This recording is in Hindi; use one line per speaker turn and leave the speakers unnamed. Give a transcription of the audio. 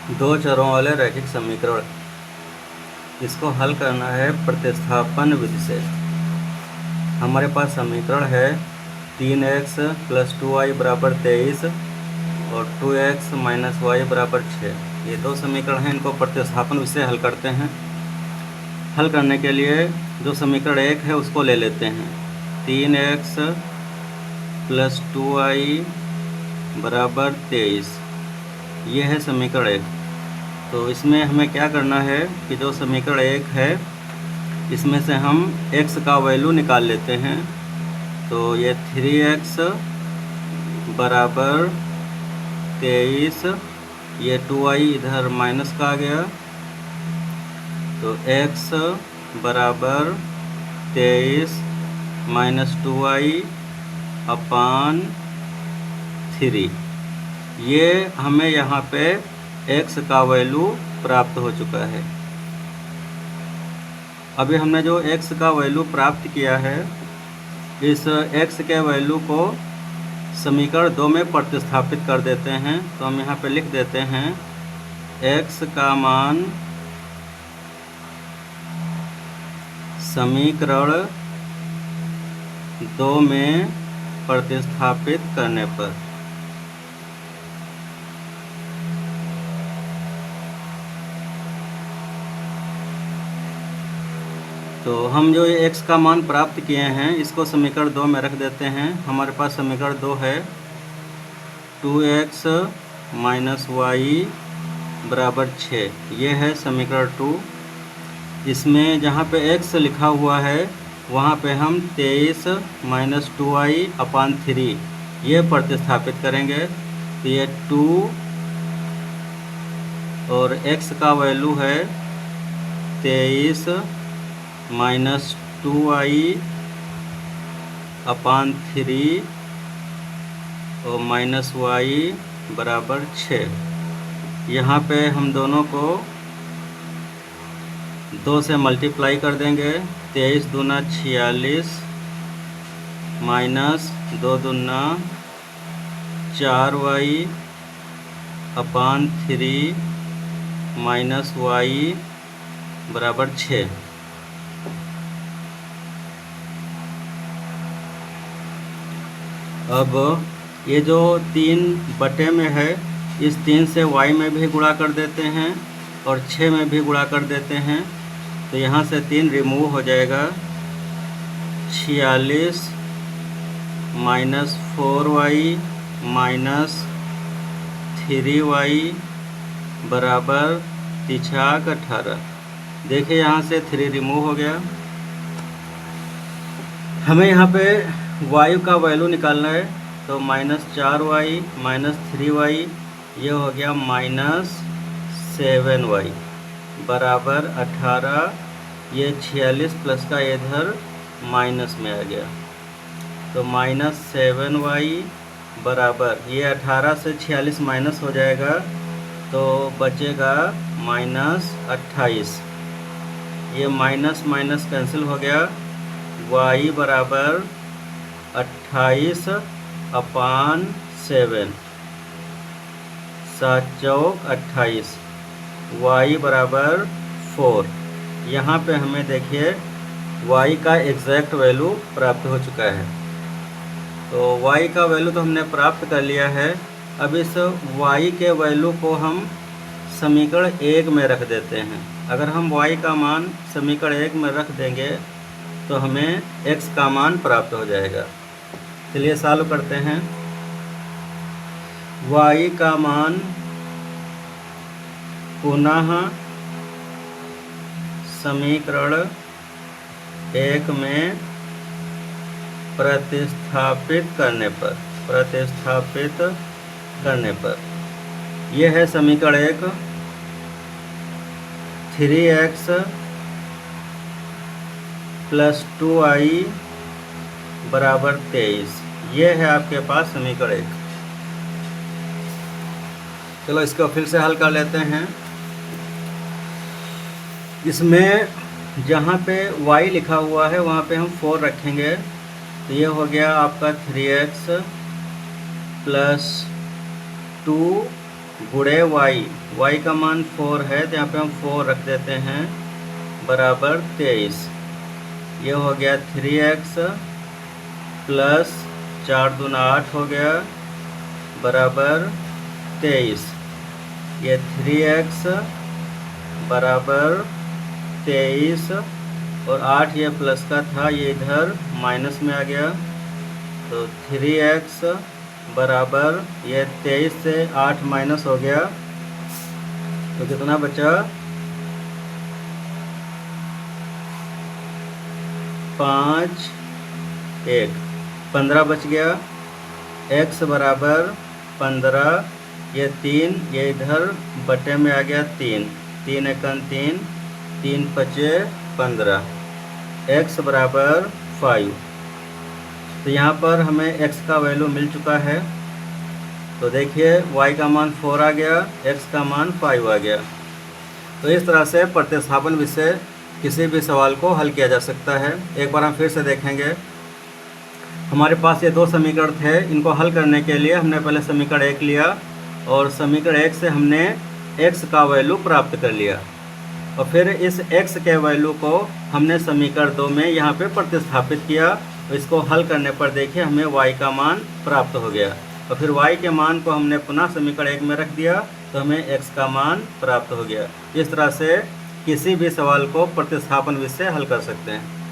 दो चरों वाले रैखिक समीकरण, इसको हल करना है प्रतिस्थापन विधि से। हमारे पास समीकरण है 3x + 2y = 23 और 2x - y = 6। ये दो समीकरण हैं, इनको प्रतिस्थापन विधि से हल करते हैं। हल करने के लिए जो समीकरण 1 है उसको ले लेते हैं। 3x + 2y = 23, ये है समीकरण 1। तो इसमें हमें क्या करना है कि जो समीकरण 1 है इसमें से हम x का वैल्यू निकाल लेते हैं। तो ये 3x = 23, ये 2y इधर माइनस का आ गया, तो x = 23 - 2y/3। ये हमें यहाँ पे x का वैल्यू प्राप्त हो चुका है। अभी हमने जो x का वैल्यू प्राप्त किया है, इस x के वैल्यू को समीकरण 2 में प्रतिस्थापित कर देते हैं। तो हम यहाँ पे लिख देते हैं x का मान समीकरण 2 में प्रतिस्थापित करने पर तो हम जो ये x का मान प्राप्त किए हैं इसको समीकरण 2 में रख देते हैं। हमारे पास समीकरण 2 है 2x - y = 6, ये है समीकरण 2। इसमें जहाँ पे x लिखा हुआ है वहाँ पे हम 23 - 2y/3 ये प्रतिस्थापित करेंगे। तो ये 2 और x का वैल्यू है 23 - 2y/3 और -y = 6। यहाँ पे हम दोनों को 2 से मल्टीप्लाई कर देंगे। 23 दूना 46 -2 दूना 4y/3 -y = 6। अब ये जो 3 बटे में है, इस 3 से y में भी गुणा कर देते हैं और 6 में भी गुणा कर देते हैं। तो यहाँ से 3 रिमूव हो जाएगा। 46 - 4y - 3y = 18। देखिए यहाँ से 3 रिमूव हो गया। हमें यहाँ पे y का वैल्यू निकालना है। तो -4y - 3y ये हो गया -7y = 18। ये 46 प्लस का इधर माइनस में आ गया। तो -7y बराबर ये 18 से 46 माइनस हो जाएगा, तो बचेगा -28। ये माइनस माइनस कैंसिल हो गया। y = 28/7, 7 चौक 28, y = 4। यहाँ पे हमें देखिए y का एग्जैक्ट वैल्यू प्राप्त हो चुका है। तो y का वैल्यू तो हमने प्राप्त कर लिया है। अब इस y के वैल्यू को हम समीकरण 1 में रख देते हैं। अगर हम y का मान समीकरण 1 में रख देंगे तो हमें x का मान प्राप्त हो जाएगा। चलिए सॉल्व करते हैं। y का मान पुनः समीकरण 1 में प्रतिस्थापित करने पर यह है समीकरण 1। 3x + 2y = 23, ये है आपके पास समीकरण 1। चलो इसको फिर से हल कर लेते हैं। इसमें जहाँ पे y लिखा हुआ है वहाँ पे हम 4 रखेंगे। तो ये हो गया आपका 3x + 2 गुणे y का मान 4 है तो यहाँ पे हम 4 रख देते हैं बराबर 23। ये हो गया 3x प्लस 4 दूना 8 हो गया बराबर 23। ये 3x बराबर 23 और 8 ये प्लस का था, ये इधर माइनस में आ गया, तो 3x बराबर ये 23 से 8 माइनस हो गया तो कितना बचा 5 1 15 बच गया। x बराबर 15, ये 3 ये इधर बटे में आ गया 3 3 एकन 3 3 पचे 15, x बराबर 5। तो यहाँ पर हमें x का वैल्यू मिल चुका है। तो देखिए y का मान 4 आ गया, x का मान 5 आ गया। तो इस तरह से प्रतिस्थापन विषय किसी भी सवाल को हल किया जा सकता है। एक बार हम फिर से देखेंगे। हमारे पास ये दो समीकरण थे, इनको हल करने के लिए हमने पहले समीकरण 1 लिया और समीकरण 1 से हमने x का वैल्यू प्राप्त कर लिया और फिर इस x के वैल्यू को हमने समीकरण 2 में यहाँ पे प्रतिस्थापित किया। तो इसको हल करने पर देखिए हमें y का मान प्राप्त हो गया और फिर y के मान को हमने पुनः समीकरण 1 में रख दिया तो हमें x का मान प्राप्त हो गया। इस तरह से किसी भी सवाल को प्रतिस्थापन विधि से हल कर सकते हैं।